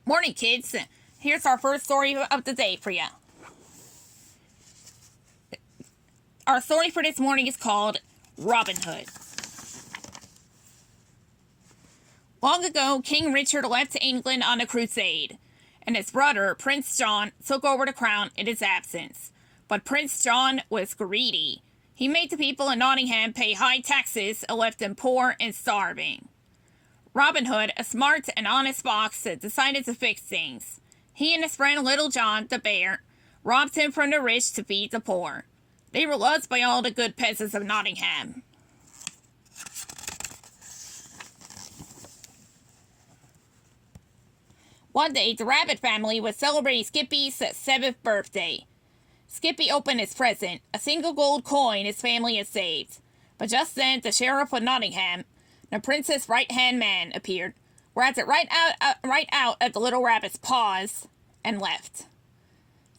Morning, kids. Here's our first story of the day for you. Our story for this morning is called Robin Hood. Long ago, King Richard left England on a crusade, and his brother, Prince John, took over the crown in his absence. But Prince John was greedy. He made the people in Nottingham pay high taxes and left them poor and starving. Robin Hood, a smart and honest fox, decided to fix things. He and his friend Little John, the bear, robbed him from the rich to feed the poor. They were loved by all the good peasants of Nottingham. One day, the rabbit family was celebrating Skippy's 7th birthday. Skippy opened his present, a single gold coin his family had saved. But just then, the sheriff of Nottingham, the prince's right-hand man, appeared, grabbed it right out at the little rabbit's paws, and left.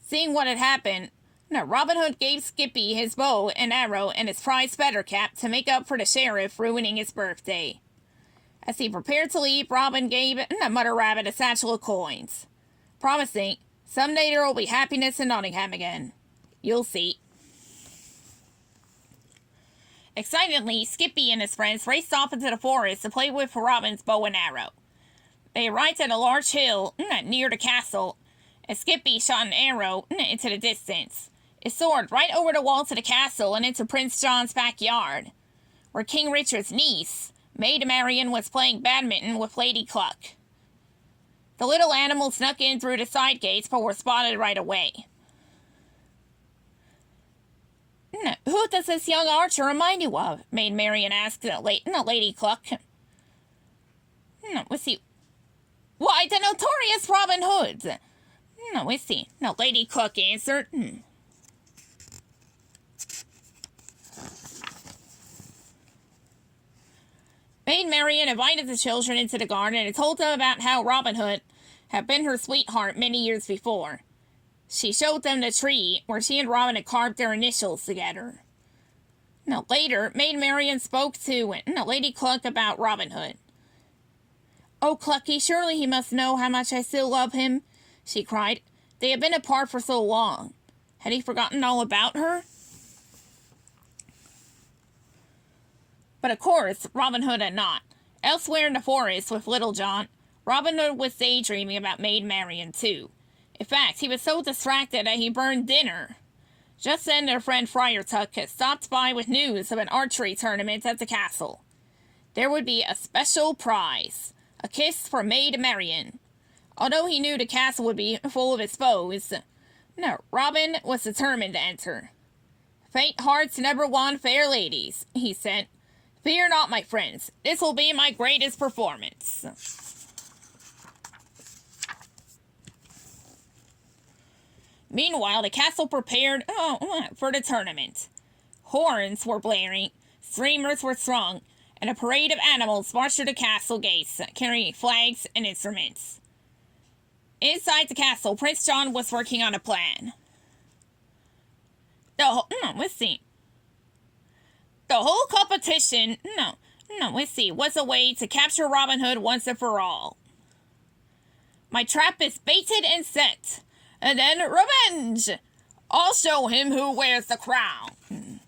Seeing what had happened, Robin Hood gave Skippy his bow and arrow and his prized feather cap to make up for the sheriff ruining his birthday. As he prepared to leave, Robin gave the Mother Rabbit a satchel of coins, promising, "Someday there will be happiness in Nottingham again. You'll see." Excitedly, Skippy and his friends raced off into the forest to play with Robin's bow and arrow. They arrived at a large hill near the castle, and Skippy shot an arrow into the distance. It soared right over the walls of the castle and into Prince John's backyard, where King Richard's niece, Maid Marian, was playing badminton with Lady Cluck. The little animal snuck in through the side gates but were spotted right away. "Who does this young archer remind you of?" Maid Marian asked Lady Cluck. "Let's see. Why, the notorious Robin Hood." "Let's see." Lady Cluck answered. Maid Marian invited the children into the garden and told them about how Robin Hood had been her sweetheart many years before. She showed them the tree where she and Robin had carved their initials together. Later, Maid Marian spoke to Lady Cluck about Robin Hood. "Oh, Clucky, surely he must know how much I still love him," she cried. "They had been apart for so long. Had he forgotten all about her?" But of course, Robin Hood had not. Elsewhere in the forest with Little John, Robin Hood was daydreaming about Maid Marian too. In fact, he was so distracted that he burned dinner. Just then, their friend Friar Tuck had stopped by with news of an archery tournament at the castle. There would be a special prize, a kiss for Maid Marian. Although he knew the castle would be full of his foes, Robin was determined to enter. "Faint hearts never won fair ladies," he said. "Fear not, my friends. This will be my greatest performance." Meanwhile, the castle prepared for the tournament. Horns were blaring, streamers were strung, and a parade of animals marched through the castle gates, carrying flags and instruments. Inside the castle, Prince John was working on a plan. Let's see. The whole competition, was a way to capture Robin Hood once and for all. "My trap is baited and set, and then revenge! I'll show him who wears the crown."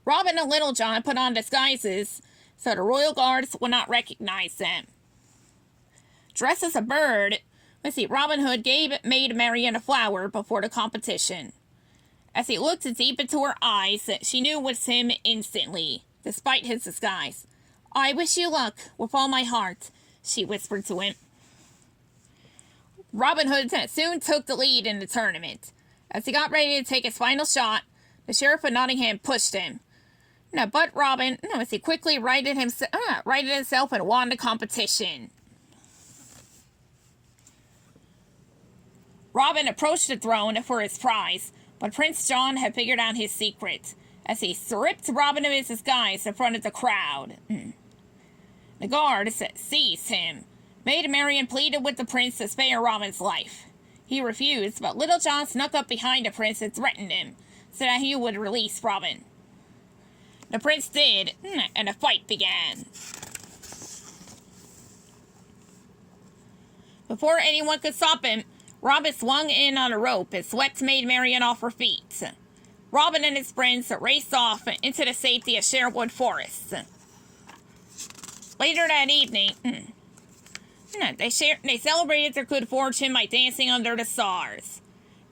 Robin and Little John put on disguises so the royal guards would not recognize them. Dressed as a bird, Robin Hood gave Maid Marian a flower before the competition. As he looked deep into her eyes, she knew it was him instantly, despite his disguise. "I wish you luck, with all my heart," she whispered to him. Robin Hood soon took the lead in the tournament. As he got ready to take his final shot, the Sheriff of Nottingham pushed him. But Robin, he quickly righted himself and won the competition. Robin approached the throne for his prize, but Prince John had figured out his secret, as he stripped Robin of his disguise in front of the crowd. The guards seized him. Maid Marian pleaded with the prince to spare Robin's life. He refused, but Little John snuck up behind the prince and threatened him, so that he would release Robin. The prince did, and a fight began. Before anyone could stop him, Robin swung in on a rope and swept Maid Marian off her feet. Robin and his friends raced off into the safety of Sherwood Forest. Later that evening, they celebrated their good fortune by dancing under the stars.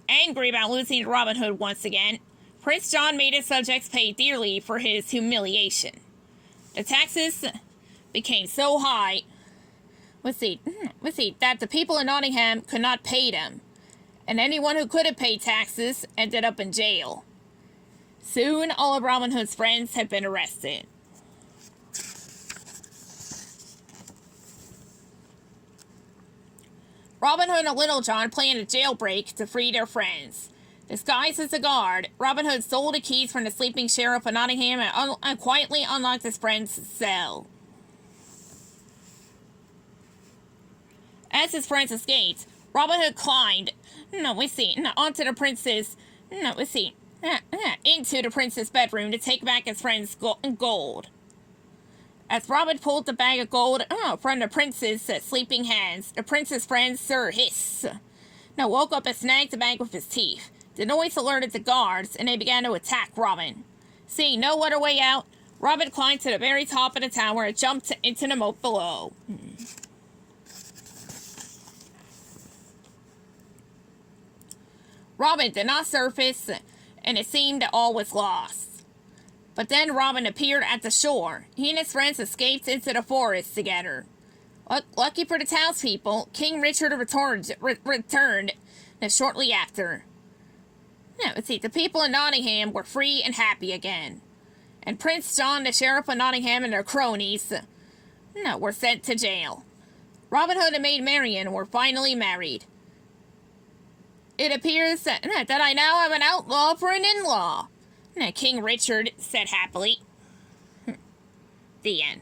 Angry about losing to Robin Hood once again, Prince John made his subjects pay dearly for his humiliation. The taxes became so high that the people in Nottingham could not pay them, and anyone who couldn't pay taxes ended up in jail. Soon, all of Robin Hood's friends had been arrested. Robin Hood and Little John planned a jailbreak to free their friends. Disguised as a guard, Robin Hood stole the keys from the sleeping sheriff of Nottingham and quietly unlocked his friend's cell. As his friends escaped, Robin Hood climbed, onto the prince's, into the prince's bedroom to take back his friend's gold. As Robin pulled the bag of gold from the prince's sleeping hands, the prince's friend, Sir Hiss, woke up and snagged the bag with his teeth. The noise alerted the guards, and they began to attack Robin. Seeing no other way out, Robin climbed to the very top of the tower and jumped into the moat below. Robin did not surface, and it seemed that all was lost. But then Robin appeared at the shore. He and his friends escaped into the forest together. Lucky for the townspeople, King Richard returned shortly after. The people in Nottingham were free and happy again. And Prince John, the Sheriff of Nottingham, and their cronies were sent to jail. Robin Hood and Maid Marian were finally married. It appears that I now have an outlaw for an in-law, King Richard said happily. The end.